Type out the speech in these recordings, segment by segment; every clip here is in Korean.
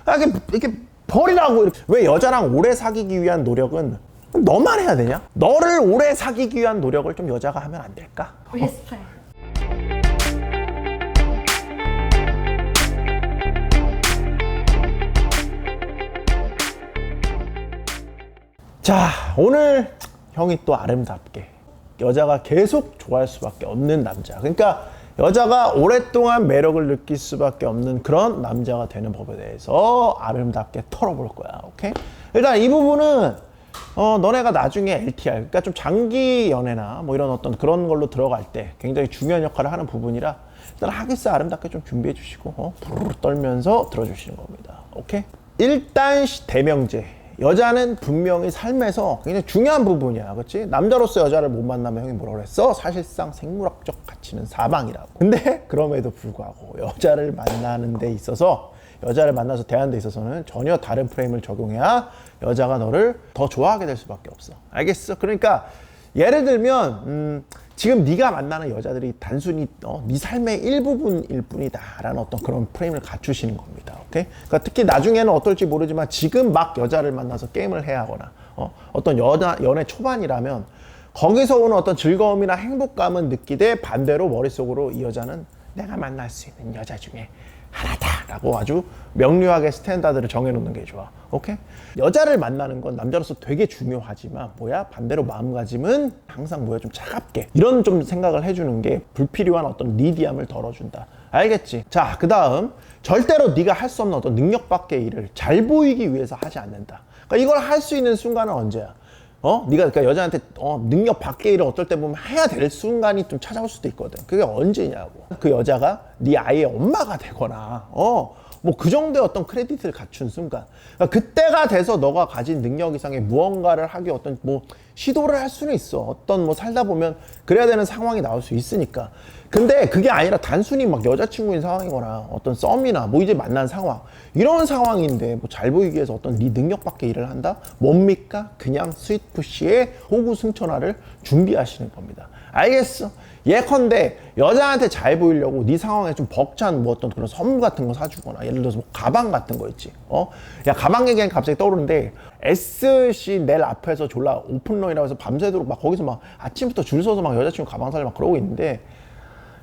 이렇게 버리라고. 이렇게. 왜 여자랑 오래 사귀기 위한 노력은 너만 해야 되냐? 너를 오래 사귀기 위한 노력을 좀 여자가 하면 안 될까? 우리 스타일. 자, 오늘 형이 또 아름답게 여자가 계속 좋아할 수밖에 없는 남자, 그러니까 여자가 오랫동안 매력을 느낄 수밖에 없는 그런 남자가 되는 법에 대해서 아름답게 털어볼 거야. 오케이? 일단 이 부분은 너네가 나중에 LTR, 그러니까 좀 장기 연애나 뭐 이런 어떤 그런 걸로 들어갈 때 굉장히 중요한 역할을 하는 부분이라 일단 하기스 아름답게 좀 준비해 주시고 부르르 떨면서 들어주시는 겁니다. 오케이? 일단 대명제. 여자는 분명히 삶에서 굉장히 중요한 부분이야. 그렇지? 남자로서 여자를 못 만나면 형이 뭐라고 그랬어? 사실상 생물학적 가치는 사망이라고. 근데 그럼에도 불구하고 여자를 만나는 데 있어서, 여자를 만나서 대하는 데 있어서는 전혀 다른 프레임을 적용해야 여자가 너를 더 좋아하게 될 수밖에 없어. 알겠어? 그러니까 예를 들면 지금 네가 만나는 여자들이 단순히 네 삶의 일부분일 뿐이다 라는 어떤 그런 프레임을 갖추시는 겁니다. 오케이? 그러니까 특히 나중에는 어떨지 모르지만 지금 막 여자를 만나서 게임을 해야 하거나 어떤 연애 초반이라면 거기서 오는 어떤 즐거움이나 행복감은 느끼되 반대로 머릿속으로 이 여자는 내가 만날 수 있는 여자 중에 하나다라고 아주 명료하게 스탠다드를 정해놓는 게 좋아. 오케이? 여자를 만나는 건 남자로서 되게 중요하지만 반대로 마음가짐은 항상 좀 차갑게 이런 좀 생각을 해주는 게 불필요한 어떤 니디함을 덜어준다. 알겠지? 자, 그 다음 절대로 네가 할 수 없는 어떤 능력 밖의 일을 잘 보이기 위해서 하지 않는다. 그러니까 이걸 할 수 있는 순간은 언제야? 네가 그러니까 여자한테 능력 밖의 일을 어떨 때 보면 해야 될 순간이 좀 찾아올 수도 있거든. 그게 언제냐고. 그 여자가 네 아이의 엄마가 되거나 뭐 그 정도의 어떤 크레딧을 갖춘 순간, 그러니까 그때가 돼서 너가 가진 능력 이상의 무언가를 하기 어떤 뭐 시도를 할 수는 있어. 어떤 뭐 살다 보면 그래야 되는 상황이 나올 수 있으니까. 근데 그게 아니라 단순히 막 여자친구인 상황이거나 어떤 썸이나 뭐 이제 만난 상황, 이런 상황인데 뭐 잘 보이기 위해서 어떤 네 능력 밖의 일을 한다? 뭡니까? 그냥 스윗푸시의 호구승천화를 준비하시는 겁니다. 알겠어? 예컨대 여자한테 잘 보이려고 네 상황에 좀 벅찬 뭐 어떤 그런 선물 같은 거 사주거나, 예를 들어서 뭐 가방 같은 거 있지. 야, 가방 얘기하니까 갑자기 떠오르는데 SC 넬 앞에서 졸라 오픈런이라고 해서 밤새도록 막 거기서 막 아침부터 줄 서서 막 여자친구 가방 사려 막 그러고 있는데,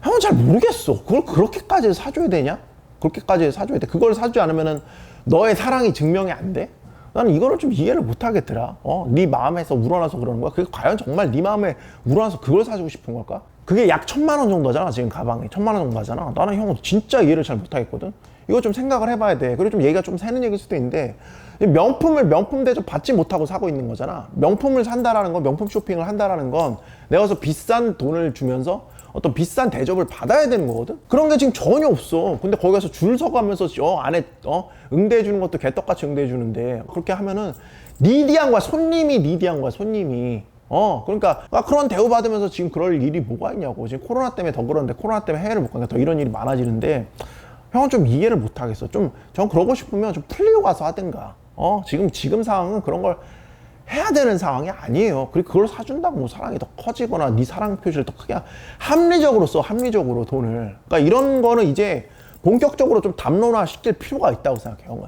형은 잘 모르겠어. 그걸 그렇게까지 사줘야 되냐? 그렇게까지 사줘야 돼. 그걸 사주지 않으면은 너의 사랑이 증명이 안 돼? 나는 이거를 좀 이해를 못 하겠더라. 네 마음에서 우러나서 그러는 거야. 그게 과연 정말 네 마음에 우러나서 그걸 사주고 싶은 걸까? 그게 약 1,000만 원 정도 하잖아. 지금 가방이 1,000만 원 정도 하잖아. 나는 형은 진짜 이해를 잘 못 하겠거든. 이거 좀 생각을 해봐야 돼. 그리고 좀 얘기가 좀 새는 얘기일 수도 있는데, 명품을 명품 대접 받지 못하고 사고 있는 거잖아. 명품을 산다라는 건, 명품 쇼핑을 한다라는 건 내가 그래서 비싼 돈을 주면서 어떤 비싼 대접을 받아야 되는 거거든. 그런 게 지금 전혀 없어. 근데 거기 가서 줄 서가면서 안에 응대해 주는 것도 개떡같이 응대해 주는데, 그렇게 하면은 니디한 거야. 손님이 니디한 거야. 손님이. 그러니까 그런 대우 받으면서 지금 그럴 일이 뭐가 있냐고. 지금 코로나 때문에 더 그런데, 코로나 때문에 해외를 못 가니까 더 이런 일이 많아지는데, 형은 좀 이해를 못 하겠어. 전 그러고 싶으면 좀 풀리고 가서 하든가. 지금 상황은 그런 걸 해야 되는 상황이 아니에요. 그리고 그걸 사준다고 뭐 사랑이 더 커지거나 네 사랑 표시를 더 크게 합리적으로 써, 합리적으로 돈을. 그러니까 이런 거는 이제 본격적으로 좀 담론화 시킬 필요가 있다고 생각해, 형은.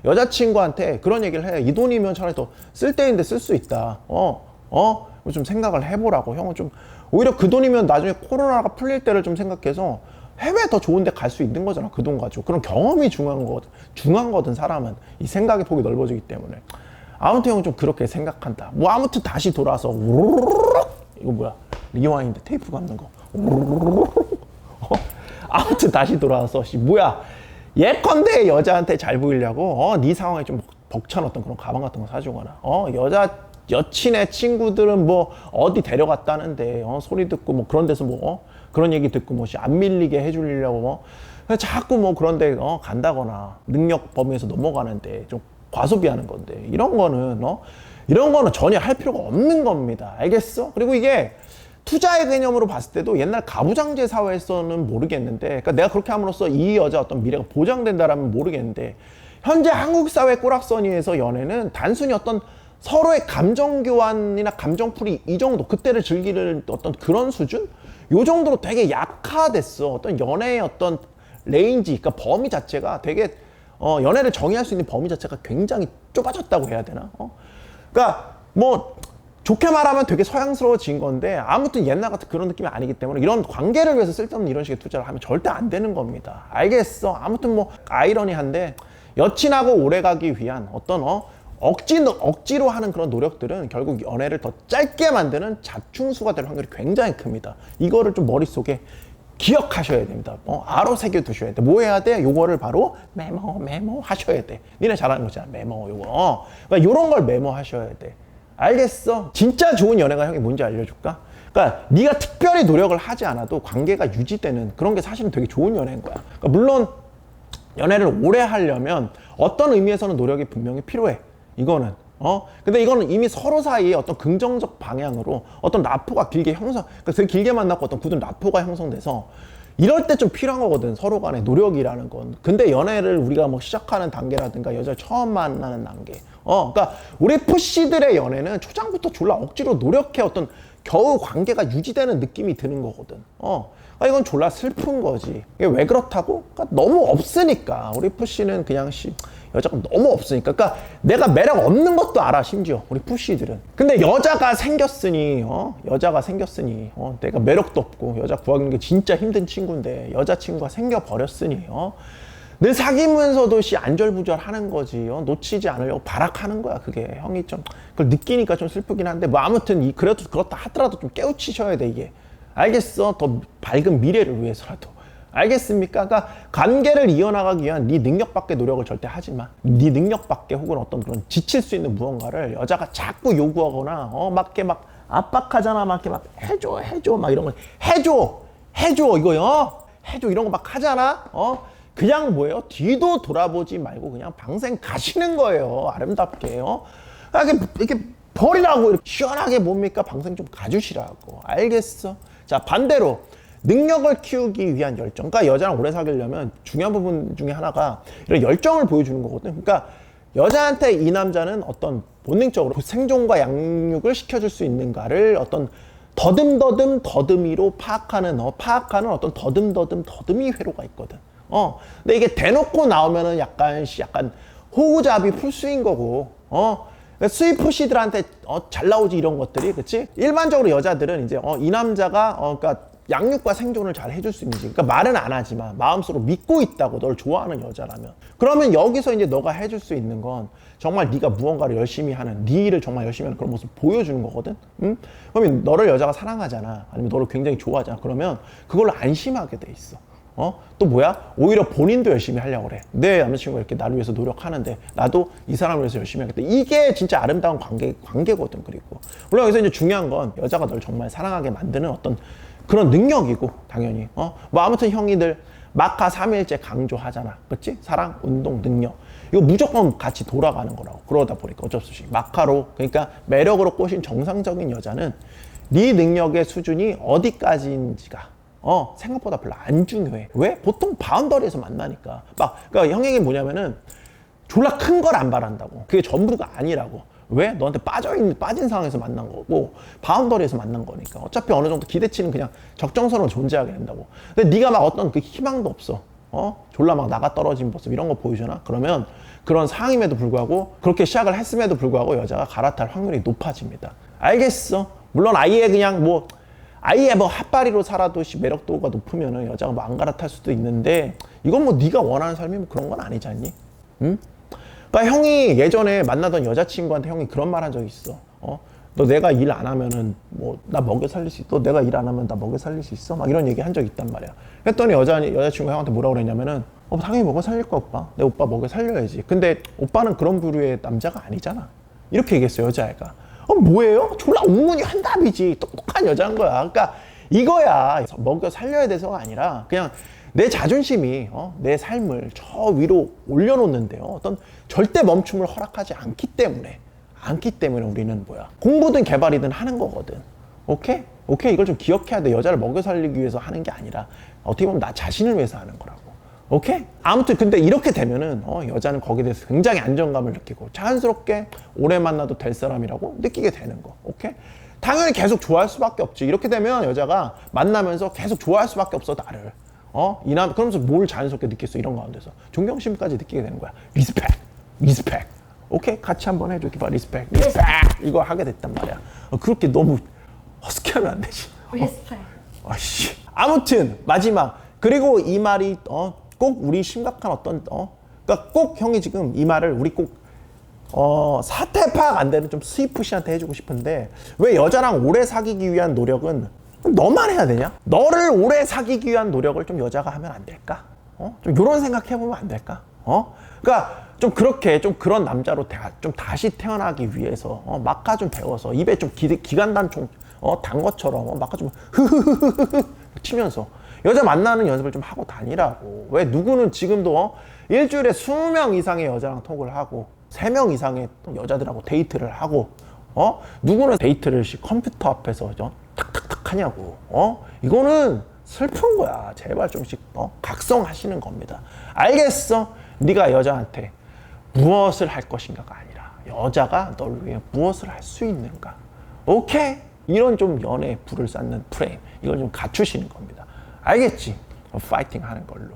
여자친구한테 그런 얘기를 해. 이 돈이면 차라리 더 쓸 때인데 쓸 수 있다. 좀 생각을 해보라고. 형은 좀 오히려 그 돈이면 나중에 코로나가 풀릴 때를 좀 생각해서 해외 더 좋은 데 갈 수 있는 거잖아. 그 돈 가지고. 그런 경험이 중요한 거든 사람은. 이 생각의 폭이 넓어지기 때문에. 아무튼 형은 좀 그렇게 생각한다. 뭐 아무튼 다시 돌아서 이거 뭐야? 리와인드 테이프 감는 거. 아무튼 다시 돌아와서 뭐야? 예컨대 여자한테 잘 보이려고 네 상황에 좀 벅찬 어떤 그런 가방 같은 거 사주거나, 여친의 친구들은 뭐 어디 데려갔다는데 소리 듣고 뭐 그런 데서 뭐 그런 얘기 듣고 뭐 안 밀리게 해주려고 뭐 자꾸 뭐 그런 데 간다거나, 능력 범위에서 넘어가는데 좀 과소비하는 건데, 이런 거는 전혀 할 필요가 없는 겁니다. 알겠어? 그리고 이게 투자의 개념으로 봤을 때도 옛날 가부장제 사회에서는 모르겠는데, 그러니까 내가 그렇게 함으로써 이 여자 어떤 미래가 보장된다라면 모르겠는데, 현재 한국 사회 꼬락서니에서 연애는 단순히 어떤 서로의 감정 교환이나 감정풀이 이 정도, 그때를 즐기는 어떤 그런 수준? 요 정도로 되게 약화됐어. 어떤 연애의 어떤 레인지, 그러니까 범위 자체가 되게 연애를 정의할 수 있는 범위 자체가 굉장히 좁아졌다고 해야 되나? 그러니까 뭐 좋게 말하면 되게 서양스러워진 건데 아무튼 옛날 같은 그런 느낌이 아니기 때문에 이런 관계를 위해서 쓸데없는 이런 식의 투자를 하면 절대 안 되는 겁니다. 알겠어. 아무튼 뭐 아이러니한데 여친하고 오래가기 위한 어떤 억지로 하는 그런 노력들은 결국 연애를 더 짧게 만드는 자충수가 될 확률이 굉장히 큽니다. 이거를 좀 머릿속에 기억하셔야 됩니다. 알아 새겨 두셔야 돼. 뭐 해야 돼? 요거를 바로 메모 하셔야 돼. 니네 잘하는 거잖아. 메모 요거. 그러니까 요런 걸 메모하셔야 돼. 알겠어? 진짜 좋은 연애가 형이 뭔지 알려줄까? 그러니까 네가 특별히 노력을 하지 않아도 관계가 유지되는 그런 게 사실은 되게 좋은 연애인 거야. 그러니까 물론 연애를 오래 하려면 어떤 의미에서는 노력이 분명히 필요해. 이거는 근데 이거는 이미 서로 사이에 어떤 긍정적 방향으로 어떤 라포가 길게 그러니까 되게 길게 만났고 어떤 굳은 라포가 형성돼서 이럴 때 좀 필요한 거거든. 서로 간의 노력이라는 건. 근데 연애를 우리가 뭐 시작하는 단계라든가 여자를 처음 만나는 단계. 그러니까 우리 푸시들의 연애는 초장부터 졸라 억지로 노력해 어떤 겨우 관계가 유지되는 느낌이 드는 거거든. 그러니까 이건 졸라 슬픈 거지. 이게 왜 그렇다고? 그러니까 너무 없으니까. 우리 푸시는 그냥 여자가 너무 없으니까. 그러니까 내가 매력 없는 것도 알아, 심지어 우리 푸시들은. 근데 여자가 생겼으니 내가 매력도 없고 여자 구하는 게 진짜 힘든 친구인데 여자친구가 생겨버렸으니 늘 사귀면서도 안절부절 하는 거지. 놓치지 않으려고 발악하는 거야. 그게 형이 좀 그걸 느끼니까 좀 슬프긴 한데 뭐 아무튼 그래도 그렇다 하더라도 좀 깨우치셔야 돼. 이게 알겠어? 더 밝은 미래를 위해서라도. 알겠습니까? 그러니까 관계를 이어나가기 위한 네 능력밖에 노력을 절대 하지 마. 네 능력밖에 혹은 어떤 그런 지칠 수 있는 무언가를 여자가 자꾸 요구하거나 막 이렇게 막 압박하잖아. 막 이렇게 막 해줘 막 이런 거 해줘 이거요. 해줘 이런 거 막 하잖아. 그냥 뭐예요? 뒤도 돌아보지 말고 그냥 방생 가시는 거예요. 아름답게. 이렇게 버리라고 이렇게 시원하게 뭡니까? 방생 좀 가주시라고. 알겠어? 자, 반대로 능력을 키우기 위한 열정. 그러니까 여자랑 오래 사귀려면 중요한 부분 중에 하나가 이런 열정을 보여주는 거거든. 그러니까 여자한테 이 남자는 어떤 본능적으로 생존과 양육을 시켜줄 수 있는가를 어떤 더듬이로 파악하는 어떤 더듬이 회로가 있거든. 근데 이게 대놓고 나오면은 약간 호구잡이 풀수인 거고, 스위프시들한테 잘 나오지 이런 것들이, 그치? 일반적으로 여자들은 이제 이 남자가 그러니까 양육과 생존을 잘 해줄 수 있는지, 그러니까 말은 안 하지만 마음속으로 믿고 있다고, 널 좋아하는 여자라면. 그러면 여기서 이제 너가 해줄 수 있는 건 정말 네가 무언가를 열심히 하는, 네 일을 정말 열심히 하는 그런 모습 보여주는 거거든. 응? 그러면 너를 여자가 사랑하잖아, 아니면 너를 굉장히 좋아하잖아. 그러면 그걸로 안심하게 돼 있어. 또 뭐야? 오히려 본인도 열심히 하려고 그래. 내 남자친구가 이렇게 나를 위해서 노력하는데 나도 이 사람을 위해서 열심히 하겠다. 이게 진짜 아름다운 관계거든. 그리고 물론 여기서 이제 중요한 건 여자가 널 정말 사랑하게 만드는 어떤 그런 능력이고, 당연히 뭐 아무튼 형이 늘 마카 3일째 강조하잖아. 그렇지? 사랑, 운동, 능력. 이거 무조건 같이 돌아가는 거라고. 그러다 보니까 어쩔 수 없이 마카로, 그러니까 매력으로 꼬신 정상적인 여자는 네 능력의 수준이 어디까지인지가 생각보다 별로 안 중요해. 왜? 보통 바운더리에서 만나니까. 그러니까 형 얘기 뭐냐면은 졸라 큰 걸 안 바란다고. 그게 전부가 아니라고. 왜? 너한테 빠진 상황에서 만난 거고 바운더리에서 만난 거니까. 어차피 어느 정도 기대치는 그냥 적정선으로 존재하게 된다고. 근데 네가 막 어떤 그 희망도 없어. 졸라 막 나가 떨어진 모습 이런 거 보여주나? 그러면 그런 상황임에도 불구하고, 그렇게 시작을 했음에도 불구하고 여자가 갈아탈 확률이 높아집니다. 알겠어? 물론 아예 뭐 핫바리로 살아도 매력도가 높으면은 여자가 뭐 안 갈아탈 수도 있는데, 이건 뭐 네가 원하는 삶이 뭐 그런 건 아니지 않니? 응? 그러니까 형이 예전에 만나던 여자친구한테 형이 그런 말 한 적이 있어. 너 내가 일 안 하면은 뭐 나 먹여 살릴 수 있어? 너 내가 일 안 하면 나 먹여 살릴 수 있어? 막 이런 얘기 한 적이 있단 말이야. 했더니 여자친구가 형한테 뭐라고 그랬냐면은 당연히 먹여 살릴 거야, 오빠. 내 오빠 먹여 살려야지. 근데 오빠는 그런 부류의 남자가 아니잖아. 이렇게 얘기했어, 여자애가. 뭐예요? 졸라 웅문이 한 답이지. 똑똑한 여자인 거야. 그러니까 이거야. 먹여 살려야 돼서가 아니라 그냥 내 자존심이 내 삶을 저 위로 올려놓는데요, 어떤 절대 멈춤을 허락하지 않기 때문에 우리는 뭐야, 공부든 개발이든 하는 거거든. 오케이? 이걸 좀 기억해야 돼. 여자를 먹여 살리기 위해서 하는 게 아니라 어떻게 보면 나 자신을 위해서 하는 거라고. 오케이? 아무튼 근데 이렇게 되면은 여자는 거기에 대해서 굉장히 안정감을 느끼고 자연스럽게 오래 만나도 될 사람이라고 느끼게 되는 거. 오케이? 당연히 계속 좋아할 수밖에 없지. 이렇게 되면 여자가 만나면서 계속 좋아할 수밖에 없어, 나를. 그러면서 뭘 자연스럽게 느꼈어? 이런 가운데서 존경심까지 느끼게 되는 거야. 리스펙. 오케이, 같이 한번 해줘. 리스펙. 이거 하게 됐단 말이야. 그렇게 너무 허스키하면 안 되지. 리스펙. 아씨. 아무튼 마지막. 그리고 이 말이 꼭 우리 심각한 그러니까 꼭 형이 지금 이 말을 우리 꼭 사태 파악 안 되는 좀 스위프 씨한테 해주고 싶은데, 왜 여자랑 오래 사귀기 위한 노력은 너만 해야 되냐? 너를 오래 사귀기 위한 노력을 좀 여자가 하면 안 될까? 좀 이런 생각 해보면 안 될까? 그러니까 좀 그렇게 좀 그런 남자로 좀 다시 태어나기 위해서 막가 좀 배워서 입에 좀 기관단 좀 단 것처럼 막가 좀 흐흐흐흐흐 치면서 여자 만나는 연습을 좀 하고 다니라고. 왜 누구는 지금도 일주일에 20명 이상의 여자랑 톡을 하고 3명 이상의 여자들하고 데이트를 하고 누구는 데이트를 컴퓨터 앞에서 탁탁탁 하냐고. 이거는 슬픈 거야. 제발 좀씩 각성하시는 겁니다. 알겠어? 네가 여자한테 무엇을 할 것인가가 아니라 여자가 널 위해 무엇을 할 수 있는가. 오케이? 이런 좀 연애에 불을 쌓는 프레임, 이걸 좀 갖추시는 겁니다. 알겠지? 파이팅 하는 걸로.